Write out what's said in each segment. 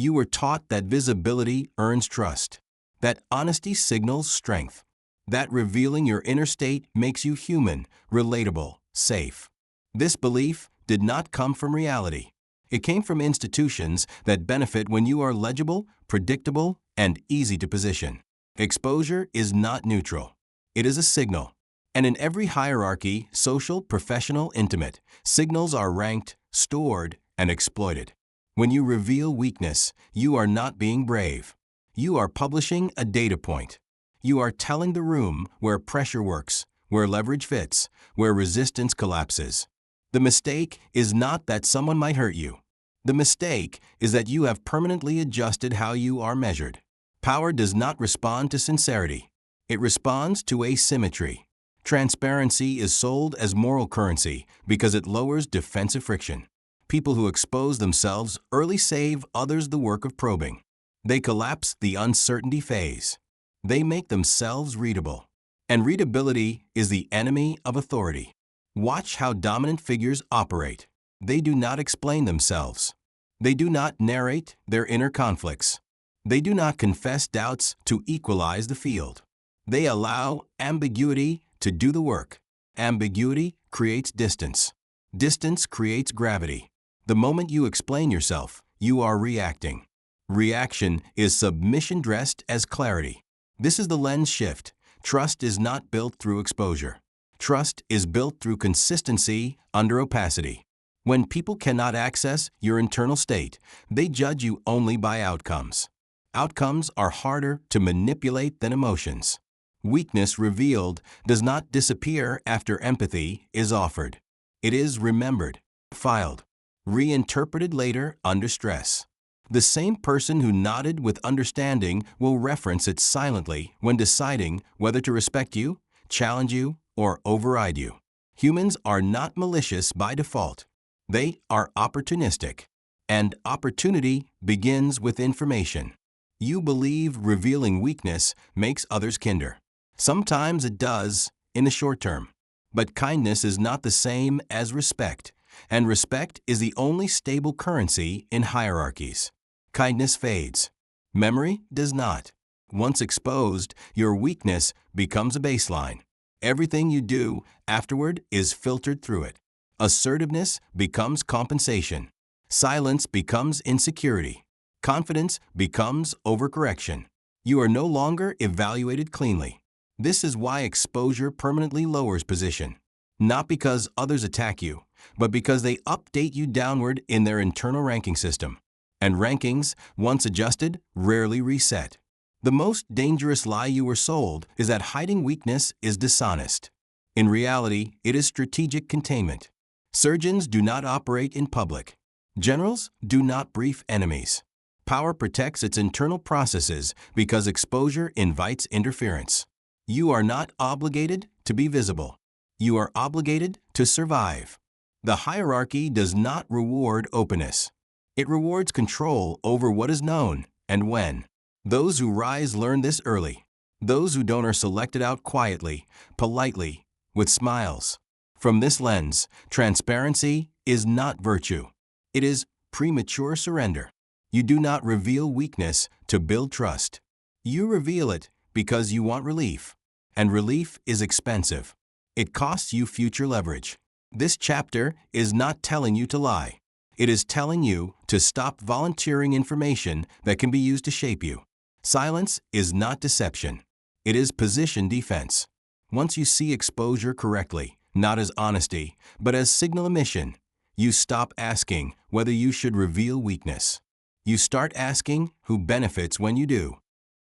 You were taught that visibility earns trust, that honesty signals strength, that revealing your inner state makes you human, relatable, safe. This belief did not come from reality. It came from institutions that benefit when you are legible, predictable, and easy to position. Exposure is not neutral. It is a signal. And in every hierarchy, social, professional, intimate, signals are ranked, stored, and exploited. When you reveal weakness, you are not being brave. You are publishing a data point. You are telling the room where pressure works, where leverage fits, where resistance collapses. The mistake is not that someone might hurt you. The mistake is that you have permanently adjusted how you are measured. Power does not respond to sincerity. It responds to asymmetry. Transparency is sold as moral currency because it lowers defensive friction. People who expose themselves early save others the work of probing. They collapse the uncertainty phase. They make themselves readable. And readability is the enemy of authority. Watch how dominant figures operate. They do not explain themselves. They do not narrate their inner conflicts. They do not confess doubts to equalize the field. They allow ambiguity to do the work. Ambiguity creates distance. Distance creates gravity. The moment you explain yourself, you are reacting. Reaction is submission dressed as clarity. This is the lens shift. Trust is not built through exposure. Trust is built through consistency under opacity. When people cannot access your internal state, they judge you only by outcomes. Outcomes are harder to manipulate than emotions. Weakness revealed does not disappear after empathy is offered. It is remembered, filed, reinterpreted later under stress. The same person who nodded with understanding will reference it silently when deciding whether to respect you, challenge you, or override you. Humans are not malicious by default. They are opportunistic. And opportunity begins with information. You believe revealing weakness makes others kinder. Sometimes it does in the short term. But kindness is not the same as respect, and respect is the only stable currency in hierarchies. Kindness fades. Memory does not. Once exposed, your weakness becomes a baseline. Everything you do afterward is filtered through it. Assertiveness becomes compensation. Silence becomes insecurity. Confidence becomes overcorrection. You are no longer evaluated cleanly. This is why exposure permanently lowers position. Not because others attack you, but because they update you downward in their internal ranking system. And rankings, once adjusted, rarely reset. The most dangerous lie you were sold is that hiding weakness is dishonest. In reality, it is strategic containment. Surgeons do not operate in public. Generals do not brief enemies. Power protects its internal processes because exposure invites interference. You are not obligated to be visible. You are obligated to survive. The hierarchy does not reward openness. It rewards control over what is known and when. Those who rise learn this early. Those who don't are selected out quietly, politely, with smiles. From this lens, transparency is not virtue. It is premature surrender. You do not reveal weakness to build trust. You reveal it because you want relief. And relief is expensive. It costs you future leverage. This chapter is not telling you to lie. It is telling you to stop volunteering information that can be used to shape you. Silence is not deception. It is position defense. Once you see exposure correctly, not as honesty, but as signal emission, you stop asking whether you should reveal weakness. You start asking who benefits when you do.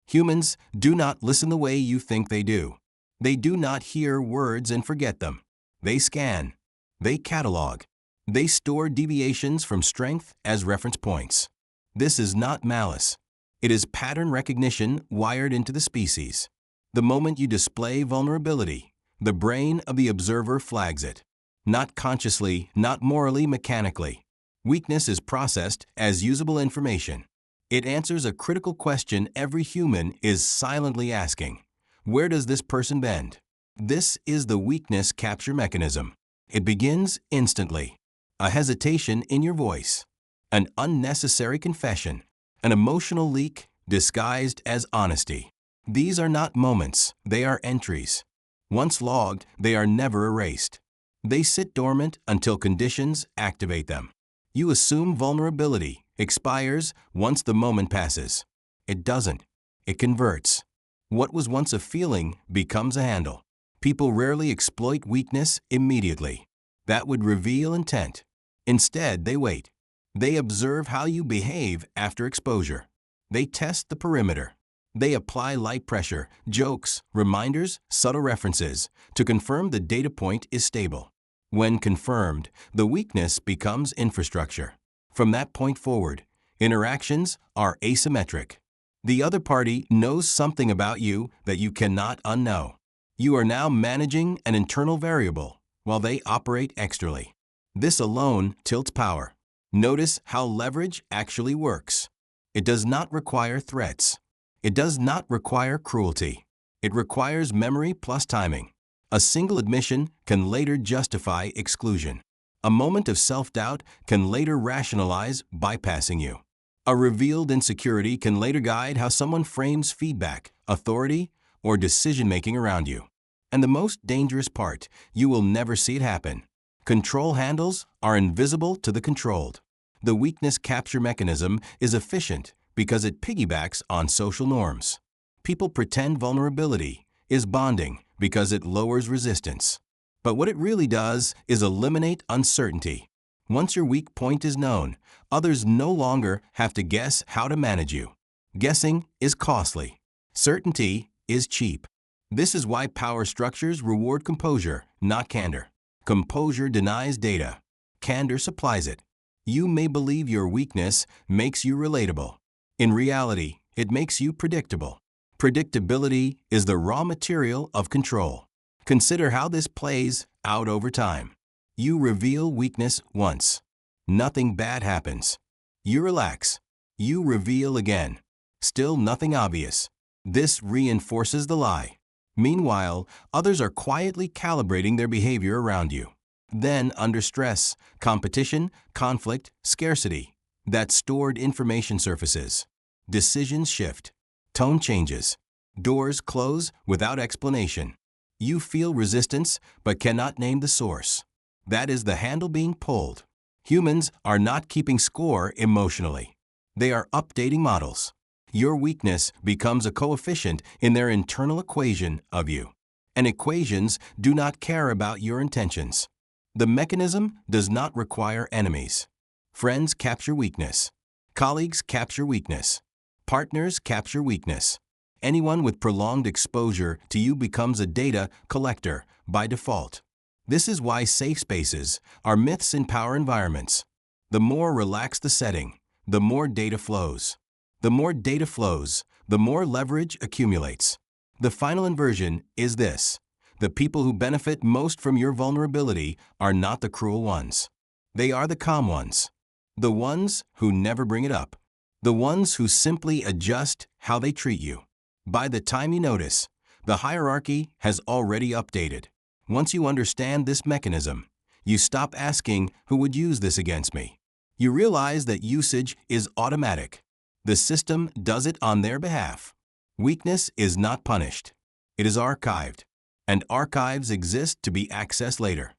Humans do not listen the way you think they do. They do not hear words and forget them. They scan. They catalog. They store deviations from strength as reference points. This is not malice. It is pattern recognition wired into the species. The moment you display vulnerability, the brain of the observer flags it. Not consciously, not morally, mechanically. Weakness is processed as usable information. It answers a critical question every human is silently asking. Where does this person bend? This is the weakness capture mechanism. It begins instantly. A hesitation in your voice. An unnecessary confession. an emotional leak disguised as honesty. These are not moments, they are entries. Once logged, they are never erased. They sit dormant until conditions activate them. You assume vulnerability expires once the moment passes. It doesn't. It converts. What was once a feeling becomes a handle. People rarely exploit weakness immediately. That would reveal intent. Instead, they wait. They observe how you behave after exposure. They test the perimeter. They apply light pressure, jokes, reminders, subtle references to confirm the data point is stable. When confirmed, the weakness becomes infrastructure. From that point forward, interactions are asymmetric. The other party knows something about you that you cannot unknow. You are now managing an internal variable while they operate externally. This alone tilts power. Notice how leverage actually works. It does not require threats. It does not require cruelty. It requires memory plus timing. A single admission can later justify exclusion. A moment of self-doubt can later rationalize bypassing you. A revealed insecurity can later guide how someone frames feedback, authority, or decision-making around you. And the most dangerous part, you will never see it happen. Control handles are invisible to the controlled. The weakness capture mechanism is efficient because it piggybacks on social norms. People pretend vulnerability is bonding because it lowers resistance. But what it really does is eliminate uncertainty. Once your weak point is known, others no longer have to guess how to manage you. Guessing is costly. Certainty is cheap. This is why power structures reward composure, not candor. Composure denies data. Candor supplies it. You may believe your weakness makes you relatable. In reality, it makes you predictable. Predictability is the raw material of control. Consider how this plays out over time. You reveal weakness once. Nothing bad happens. You relax. You reveal again. Still nothing obvious. This reinforces the lie. Meanwhile, others are quietly calibrating their behavior around you. Then, under stress, competition, conflict, scarcity, that stored information surfaces. Decisions shift. Tone changes. Doors close without explanation. You feel resistance but cannot name the source. That is the handle being pulled. Humans are not keeping score emotionally. They are updating models. Your weakness becomes a coefficient in their internal equation of you. And equations do not care about your intentions. The mechanism does not require enemies. Friends capture weakness. Colleagues capture weakness. Partners capture weakness. Anyone with prolonged exposure to you becomes a data collector by default. This is why safe spaces are myths in power environments. The more relaxed the setting, the more data flows. The more data flows, the more leverage accumulates. The final inversion is this. The people who benefit most from your vulnerability are not the cruel ones. They are the calm ones. The ones who never bring it up. The ones who simply adjust how they treat you. By the time you notice, the hierarchy has already updated. Once you understand this mechanism, you stop asking who would use this against me. You realize that usage is automatic. The system does it on their behalf. Weakness is not punished. It is archived. And archives exist to be accessed later.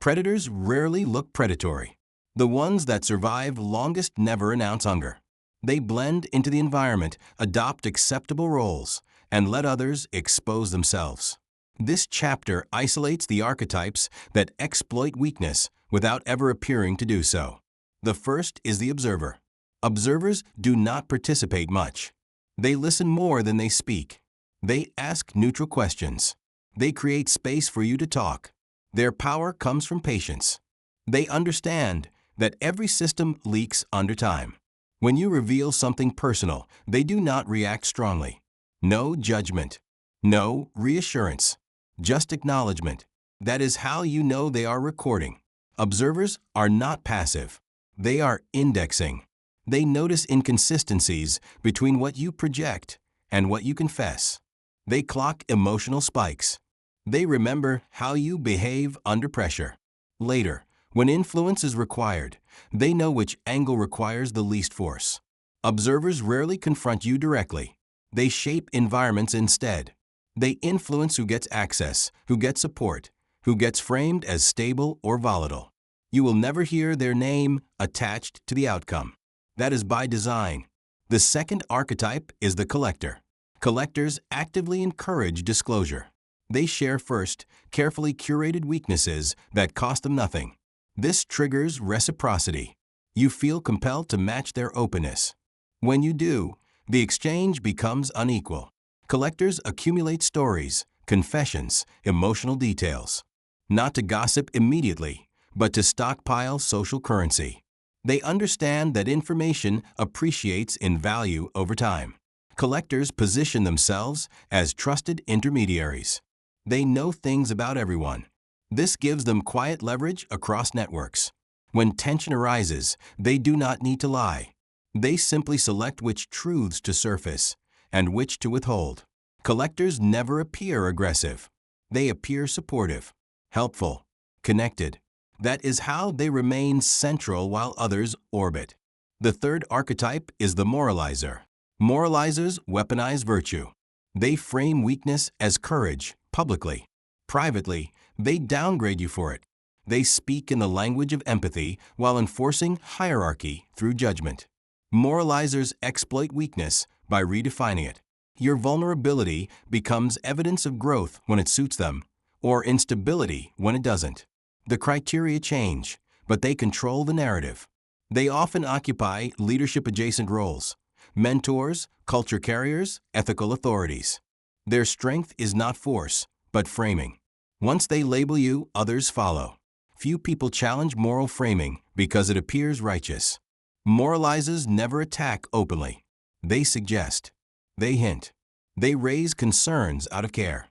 Predators rarely look predatory. The ones that survive longest never announce hunger. They blend into the environment, adopt acceptable roles, and let others expose themselves. This chapter isolates the archetypes that exploit weakness without ever appearing to do so. The first is the observer. Observers do not participate much. They listen more than they speak. They ask neutral questions. They create space for you to talk. Their power comes from patience. They understand that every system leaks under time. When you reveal something personal, they do not react strongly. No judgment. No reassurance. Just acknowledgement. That is how you know they are recording. Observers are not passive. They are indexing. They notice inconsistencies between what you project and what you confess. They clock emotional spikes. They remember how you behave under pressure. Later, when influence is required, they know which angle requires the least force. Observers rarely confront you directly. They shape environments instead. They influence who gets access, who gets support, who gets framed as stable or volatile. You will never hear their name attached to the outcome. That is by design. The second archetype is the collector. Collectors actively encourage disclosure. They share first, carefully curated weaknesses that cost them nothing. This triggers reciprocity. You feel compelled to match their openness. When you do, the exchange becomes unequal. Collectors accumulate stories, confessions, emotional details. Not to gossip immediately, but to stockpile social currency. They understand that information appreciates in value over time. Collectors position themselves as trusted intermediaries. They know things about everyone. This gives them quiet leverage across networks. When tension arises, they do not need to lie. They simply select which truths to surface and which to withhold. Collectors never appear aggressive. They appear supportive, helpful, connected. That is how they remain central while others orbit. The third archetype is the moralizer. Moralizers weaponize virtue. They frame weakness as courage, publicly. Privately, they downgrade you for it. They speak in the language of empathy while enforcing hierarchy through judgment. Moralizers exploit weakness by redefining it. Your vulnerability becomes evidence of growth when it suits them, or instability when it doesn't. The criteria change, but they control the narrative. They often occupy leadership-adjacent roles: mentors, culture carriers, ethical authorities. Their strength is not force, but framing. Once they label you, others follow. Few people challenge moral framing because it appears righteous. Moralizers never attack openly. They suggest. They hint. They raise concerns out of care.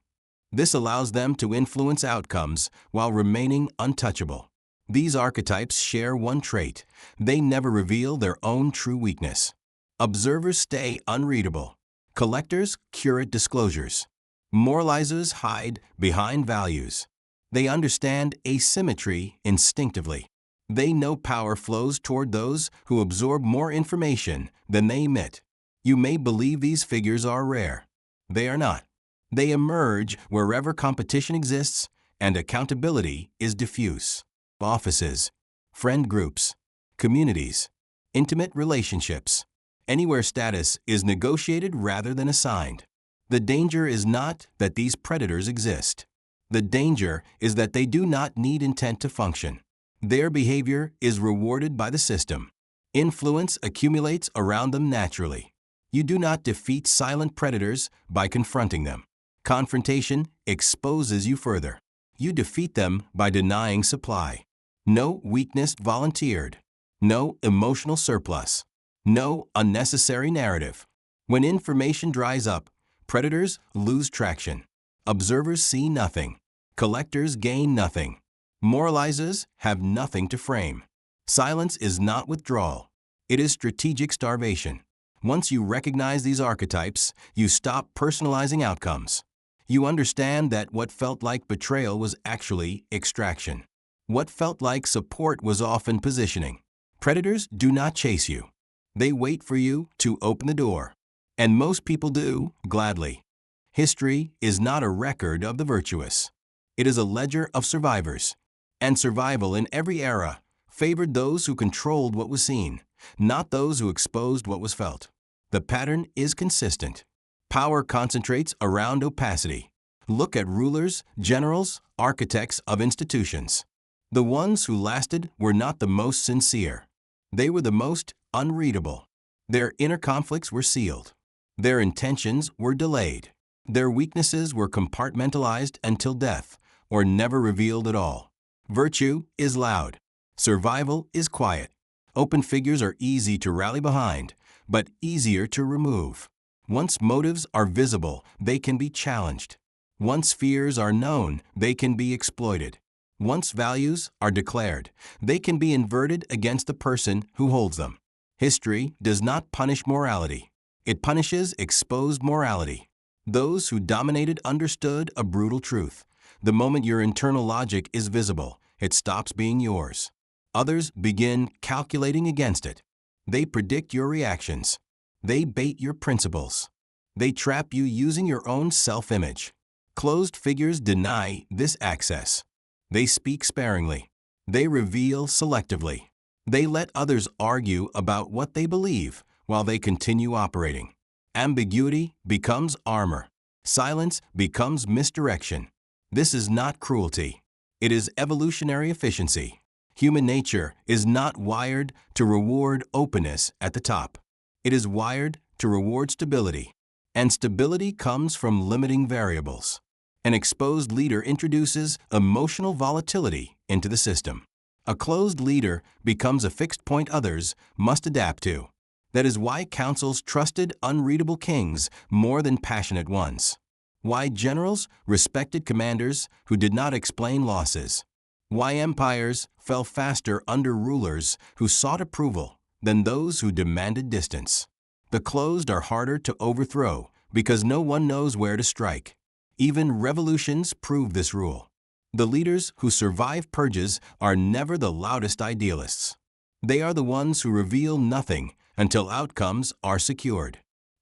This allows them to influence outcomes while remaining untouchable. These archetypes share one trait: they never reveal their own true weakness. Observers stay unreadable. Collectors curate disclosures. Moralizers hide behind values. They understand asymmetry instinctively. They know power flows toward those who absorb more information than they emit. You may believe these figures are rare. They are not. They emerge wherever competition exists and accountability is diffuse. Offices, friend groups, communities, intimate relationships. Anywhere status is negotiated rather than assigned. The danger is not that these predators exist. The danger is that they do not need intent to function. Their behavior is rewarded by the system. Influence accumulates around them naturally. You do not defeat silent predators by confronting them. Confrontation exposes you further. You defeat them by denying supply. No weakness volunteered. No emotional surplus. No unnecessary narrative. When information dries up, predators lose traction. Observers see nothing. Collectors gain nothing. Moralizers have nothing to frame. Silence is not withdrawal. It is strategic starvation. Once you recognize these archetypes, you stop personalizing outcomes. You understand that what felt like betrayal was actually extraction. What felt like support was often positioning. Predators do not chase you. They wait for you to open the door. And most people do, gladly. History is not a record of the virtuous. It is a ledger of survivors. And survival in every era favored those who controlled what was seen, not those who exposed what was felt. The pattern is consistent. Power concentrates around opacity. Look at rulers, generals, architects of institutions. The ones who lasted were not the most sincere. They were the most unreadable. Their inner conflicts were sealed. Their intentions were delayed. Their weaknesses were compartmentalized until death, or never revealed at all. Virtue is loud. Survival is quiet. Open figures are easy to rally behind, but easier to remove. Once motives are visible, they can be challenged. Once fears are known, they can be exploited. Once values are declared, they can be inverted against the person who holds them. History does not punish morality. It punishes exposed morality. Those who dominated understood a brutal truth. The moment your internal logic is visible, it stops being yours. Others begin calculating against it. They predict your reactions. They bait your principles. They trap you using your own self-image. Closed figures deny this access. They speak sparingly. They reveal selectively. They let others argue about what they believe while they continue operating. Ambiguity becomes armor. Silence becomes misdirection. This is not cruelty. It is evolutionary efficiency. Human nature is not wired to reward openness at the top. It is wired to reward stability. And stability comes from limiting variables. An exposed leader introduces emotional volatility into the system. A closed leader becomes a fixed point others must adapt to. That is why councils trusted unreadable kings more than passionate ones. Why generals respected commanders who did not explain losses. Why empires fell faster under rulers who sought approval than those who demanded distance. The closed are harder to overthrow because no one knows where to strike. Even revolutions prove this rule. The leaders who survive purges are never the loudest idealists. They are the ones who reveal nothing until outcomes are secured.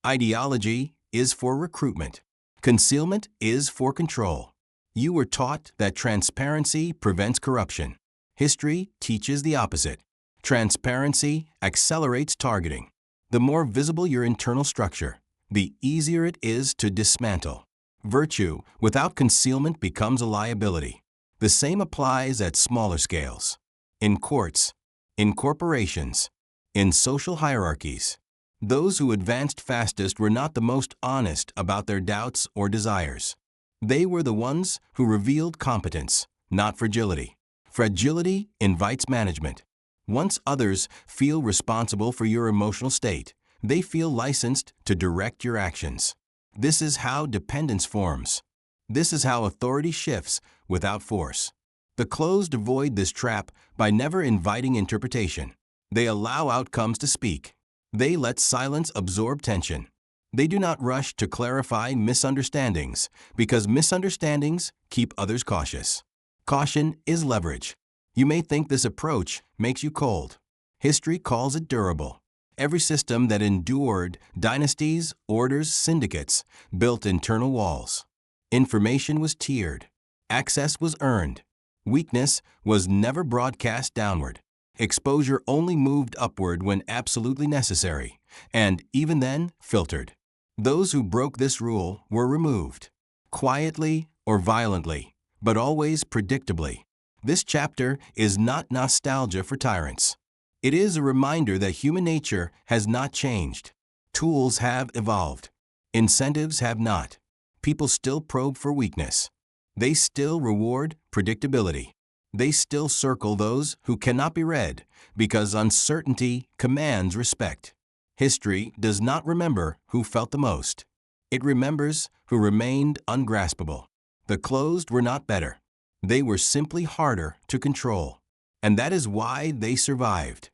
Ideology is for recruitment. Concealment is for control. You were taught that transparency prevents corruption. History teaches the opposite. Transparency accelerates targeting. The more visible your internal structure, the easier it is to dismantle. Virtue without concealment becomes a liability. The same applies at smaller scales. In courts, in corporations, in social hierarchies. Those who advanced fastest were not the most honest about their doubts or desires. They were the ones who revealed competence, not fragility. Fragility invites management. Once others feel responsible for your emotional state, they feel licensed to direct your actions. This is how dependence forms. This is how authority shifts without force. The closed avoid this trap by never inviting interpretation. They allow outcomes to speak. They let silence absorb tension. They do not rush to clarify misunderstandings because misunderstandings keep others cautious. Caution is leverage. You may think this approach makes you cold. History calls it durable. Every system that endured dynasties, orders, syndicates built internal walls. Information was tiered. Access was earned. Weakness was never broadcast downward. Exposure only moved upward when absolutely necessary, and even then, filtered. Those who broke this rule were removed, quietly or violently, but always predictably. This chapter is not nostalgia for tyrants. It is a reminder that human nature has not changed. Tools have evolved. Incentives have not. People still probe for weakness. They still reward predictability. They still circle those who cannot be read because uncertainty commands respect. History does not remember who felt the most. It remembers who remained ungraspable. The closed were not better. They were simply harder to control. And that is why they survived.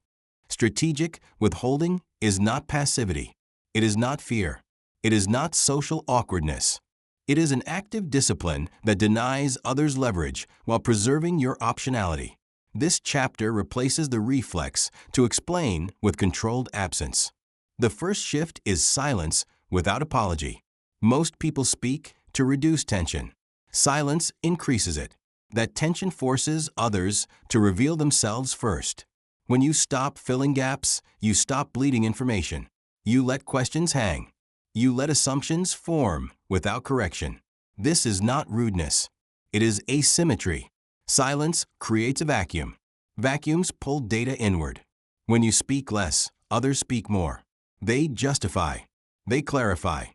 Strategic withholding is not passivity. It is not fear. It is not social awkwardness. It is an active discipline that denies others leverage while preserving your optionality. This chapter replaces the reflex to explain with controlled absence. The first shift is silence without apology. Most people speak to reduce tension. Silence increases it. That tension forces others to reveal themselves first. When you stop filling gaps, you stop bleeding information. You let questions hang. You let assumptions form without correction. This is not rudeness. It is asymmetry. Silence creates a vacuum. Vacuums pull data inward. When you speak less, others speak more. They justify. They clarify.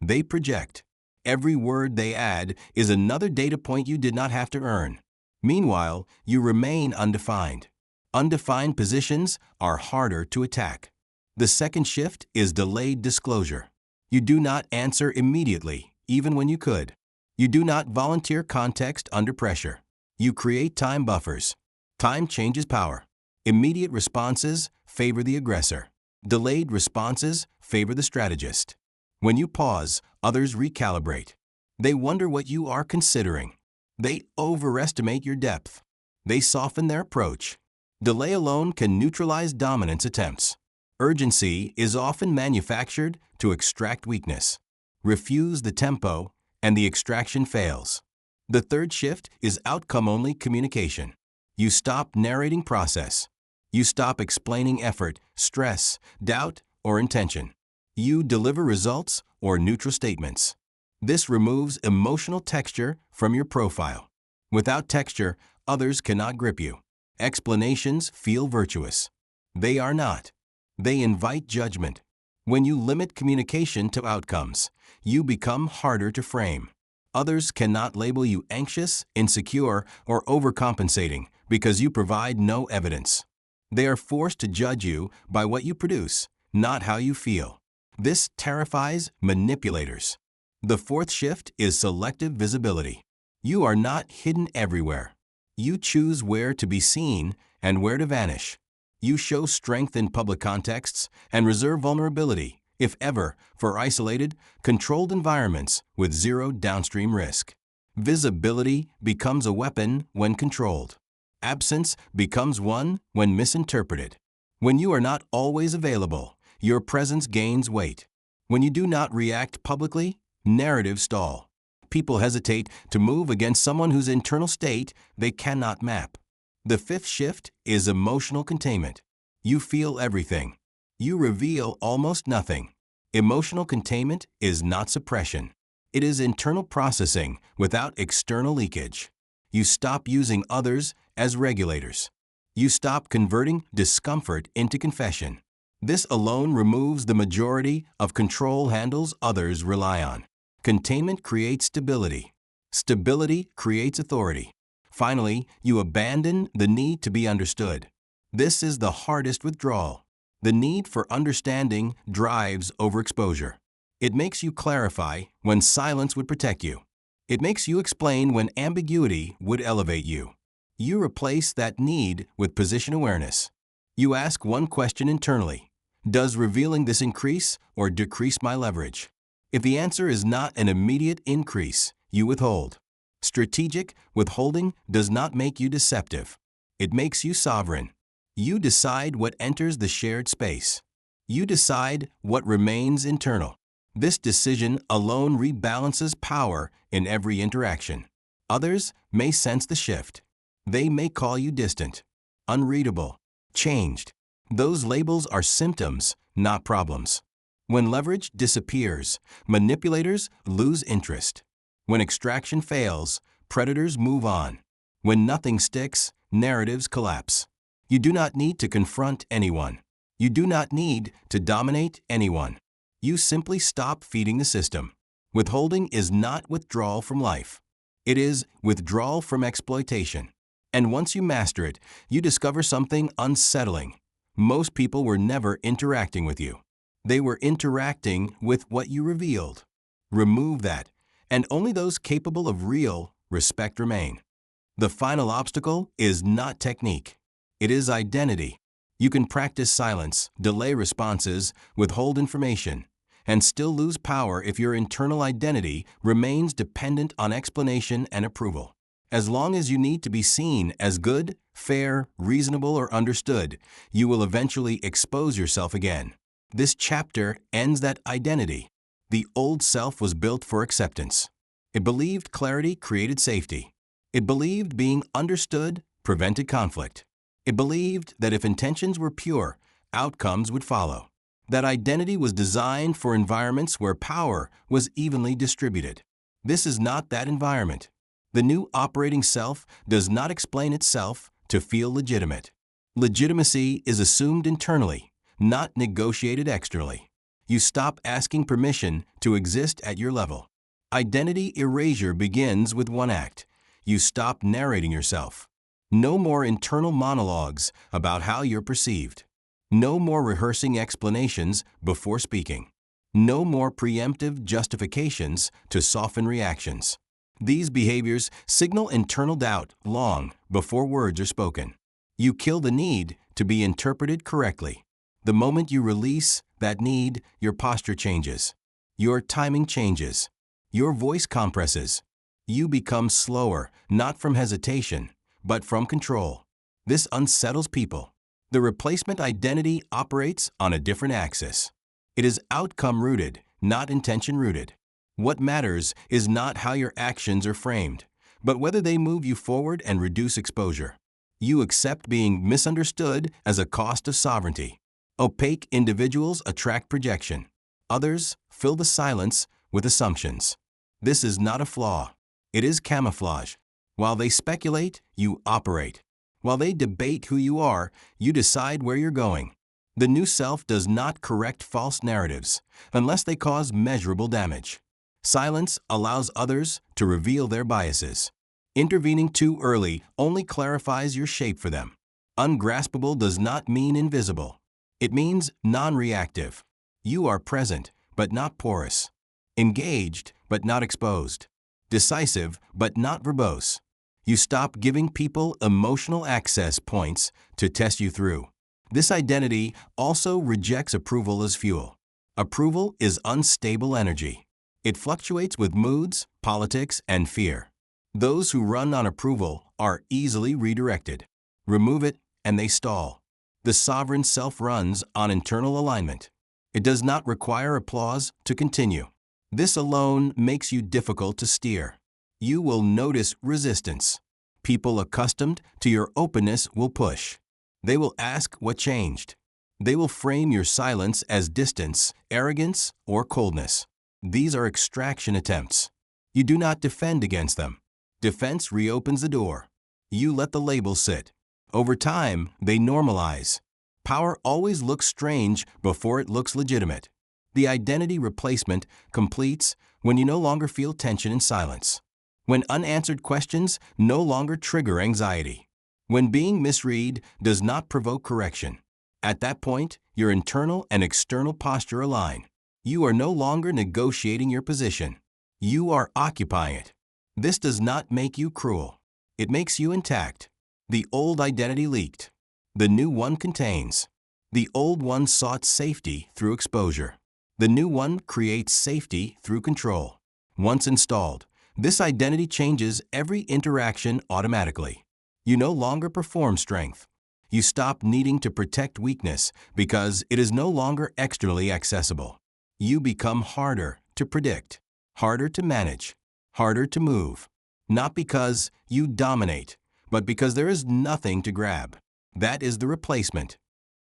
They project. Every word they add is another data point you did not have to earn. Meanwhile, you remain undefined. Undefined positions are harder to attack. The second shift is delayed disclosure. You do not answer immediately, even when you could. You do not volunteer context under pressure. You create time buffers. Time changes power. Immediate responses favor the aggressor. Delayed responses favor the strategist. When you pause, others recalibrate. They wonder what you are considering. They overestimate your depth. They soften their approach. Delay alone can neutralize dominance attempts. Urgency is often manufactured to extract weakness. Refuse the tempo, and the extraction fails. The third shift is outcome-only communication. You stop narrating process. You stop explaining effort, stress, doubt, or intention. You deliver results or neutral statements. This removes emotional texture from your profile. Without texture, others cannot grip you. Explanations feel virtuous. They are not. They invite judgment. When you limit communication to outcomes, you become harder to frame. Others cannot label you anxious, insecure, or overcompensating because you provide no evidence. They are forced to judge you by what you produce, not how you feel. This terrifies manipulators. The fourth shift is selective visibility. You are not hidden everywhere. You choose where to be seen and where to vanish. You show strength in public contexts and reserve vulnerability, if ever, for isolated, controlled environments with zero downstream risk. Visibility becomes a weapon when controlled. Absence becomes one when misinterpreted. When you are not always available, your presence gains weight. When you do not react publicly, narratives stall. People hesitate to move against someone whose internal state they cannot map. The fifth shift is emotional containment. You feel everything. You reveal almost nothing. Emotional containment is not suppression. It is internal processing without external leakage. You stop using others as regulators. You stop converting discomfort into confession. This alone removes the majority of control handles others rely on. Containment creates stability. Stability creates authority. Finally, you abandon the need to be understood. This is the hardest withdrawal. The need for understanding drives overexposure. It makes you clarify when silence would protect you. It makes you explain when ambiguity would elevate you. You replace that need with position awareness. You ask one question internally: does revealing this increase or decrease my leverage? If the answer is not an immediate increase, you withhold. Strategic withholding does not make you deceptive. It makes you sovereign. You decide what enters the shared space. You decide what remains internal. This decision alone rebalances power in every interaction. Others may sense the shift. They may call you distant, unreadable, changed. Those labels are symptoms, not problems. When leverage disappears, manipulators lose interest. When extraction fails, predators move on. When nothing sticks, narratives collapse. You do not need to confront anyone. You do not need to dominate anyone. You simply stop feeding the system. Withholding is not withdrawal from life. It is withdrawal from exploitation. And once you master it, you discover something unsettling. Most people were never interacting with you. They were interacting with what you revealed. Remove that, and only those capable of real respect remain. The final obstacle is not technique. It is identity. You can practice silence, delay responses, withhold information, and still lose power if your internal identity remains dependent on explanation and approval. As long as you need to be seen as good, fair, reasonable, or understood, you will eventually expose yourself again. This chapter ends that identity. The old self was built for acceptance. It believed clarity created safety. It believed being understood prevented conflict. It believed that if intentions were pure, outcomes would follow. That identity was designed for environments where power was evenly distributed. This is not that environment. The new operating self does not explain itself to feel legitimate. Legitimacy is assumed internally, not negotiated externally. You stop asking permission to exist at your level. Identity erasure begins with one act. You stop narrating yourself. No more internal monologues about how you're perceived. No more rehearsing explanations before speaking. No more preemptive justifications to soften reactions. These behaviors signal internal doubt long before words are spoken. You kill the need to be interpreted correctly. The moment you release that need, your posture changes. Your timing changes. Your voice compresses. You become slower, not from hesitation, but from control. This unsettles people. The replacement identity operates on a different axis. It is outcome-rooted, not intention-rooted. What matters is not how your actions are framed, but whether they move you forward and reduce exposure. You accept being misunderstood as a cost of sovereignty. Opaque individuals attract projection. Others fill the silence with assumptions. This is not a flaw. It is camouflage. While they speculate, you operate. While they debate who you are, you decide where you're going. The new self does not correct false narratives unless they cause measurable damage. Silence allows others to reveal their biases. Intervening too early only clarifies your shape for them. Ungraspable does not mean invisible. It means non-reactive. You are present, but not porous. Engaged, but not exposed. Decisive, but not verbose. You stop giving people emotional access points to test you through. This identity also rejects approval as fuel. Approval is unstable energy. It fluctuates with moods, politics, and fear. Those who run on approval are easily redirected. Remove it, and they stall. The sovereign self runs on internal alignment. It does not require applause to continue. This alone makes you difficult to steer. You will notice resistance. People accustomed to your openness will push. They will ask what changed. They will frame your silence as distance, arrogance, or coldness. These are extraction attempts. You do not defend against them. Defense reopens the door. You let the label sit. Over time, they normalize. Power always looks strange before it looks legitimate. The identity replacement completes when you no longer feel tension in silence. When unanswered questions no longer trigger anxiety. When being misread does not provoke correction. At that point, your internal and external posture align. You are no longer negotiating your position. You are occupying it. This does not make you cruel. It makes you intact. The old identity leaked. The new one contains. The old one sought safety through exposure. The new one creates safety through control. Once installed, this identity changes every interaction automatically. You no longer perform strength. You stop needing to protect weakness because it is no longer externally accessible. You become harder to predict, harder to manage, harder to move. Not because you dominate, but because there is nothing to grab. That is the replacement.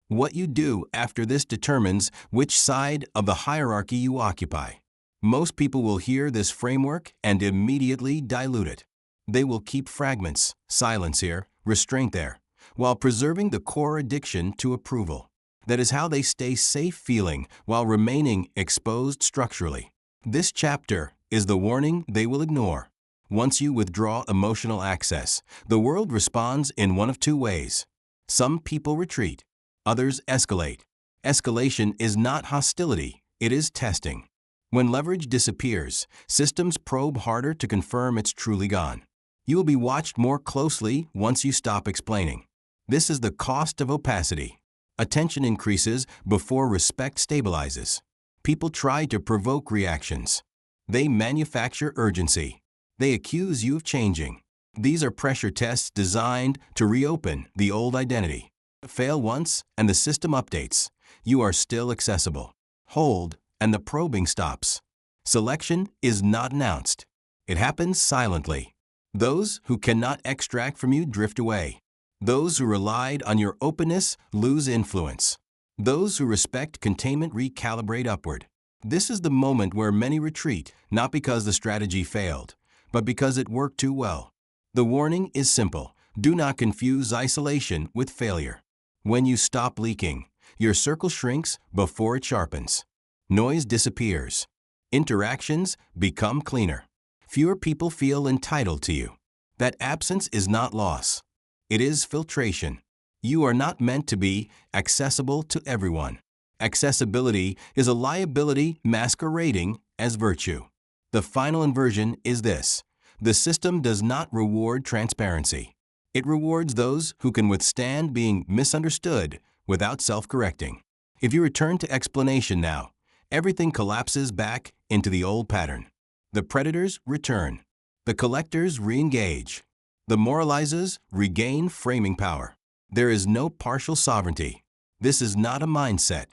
What you do after this determines which side of the hierarchy you occupy. Most people will hear this framework and immediately dilute it. They will keep fragments, silence here, restraint there, while preserving the core addiction to approval. That is how they stay safe feeling while remaining exposed structurally. This chapter is the warning they will ignore. Once you withdraw emotional access, the world responds in one of two ways. Some people retreat. Others escalate. Escalation is not hostility, it is testing. When leverage disappears, systems probe harder to confirm it's truly gone. You will be watched more closely once you stop explaining. This is the cost of opacity. Attention increases before respect stabilizes. People try to provoke reactions. They manufacture urgency. They accuse you of changing. These are pressure tests designed to reopen the old identity. Fail once, and the system updates. You are still accessible. Hold, and the probing stops. Selection is not announced. It happens silently. Those who cannot extract from you drift away. Those who relied on your openness lose influence. Those who respect containment recalibrate upward. This is the moment where many retreat, not because the strategy failed, but because it worked too well. The warning is simple. Do not confuse isolation with failure. When you stop leaking, your circle shrinks before it sharpens. Noise disappears. Interactions become cleaner. Fewer people feel entitled to you. That absence is not loss. It is filtration. You are not meant to be accessible to everyone. Accessibility is a liability masquerading as virtue. The final inversion is this. The system does not reward transparency. It rewards those who can withstand being misunderstood without self-correcting. If you return to explanation now, everything collapses back into the old pattern. The predators return. The collectors re-engage. The moralizers regain framing power. There is no partial sovereignty. This is not a mindset.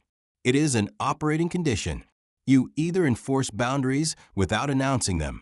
It is an operating condition. You either enforce boundaries without announcing them,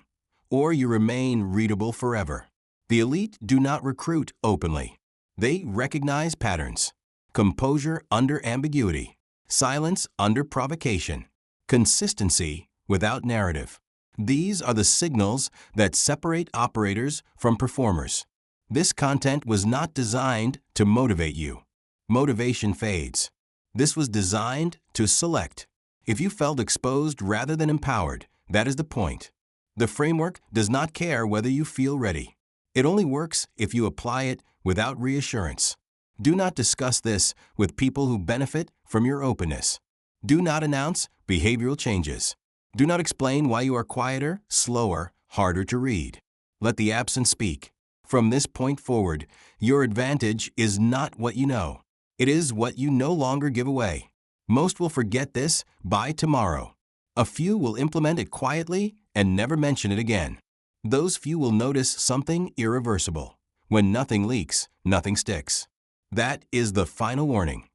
or you remain readable forever. The elite do not recruit openly. They recognize patterns. Composure under ambiguity. Silence under provocation. Consistency without narrative. These are the signals that separate operators from performers. This content was not designed to motivate you. Motivation fades. This was designed to select. If you felt exposed rather than empowered, that is the point. The framework does not care whether you feel ready. It only works if you apply it without reassurance. Do not discuss this with people who benefit from your openness. Do not announce behavioral changes. Do not explain why you are quieter, slower, harder to read. Let the absence speak. From this point forward, your advantage is not what you know. It is what you no longer give away. Most will forget this by tomorrow. A few will implement it quietly and never mention it again. Those few will notice something irreversible. When nothing leaks, nothing sticks. That is the final warning.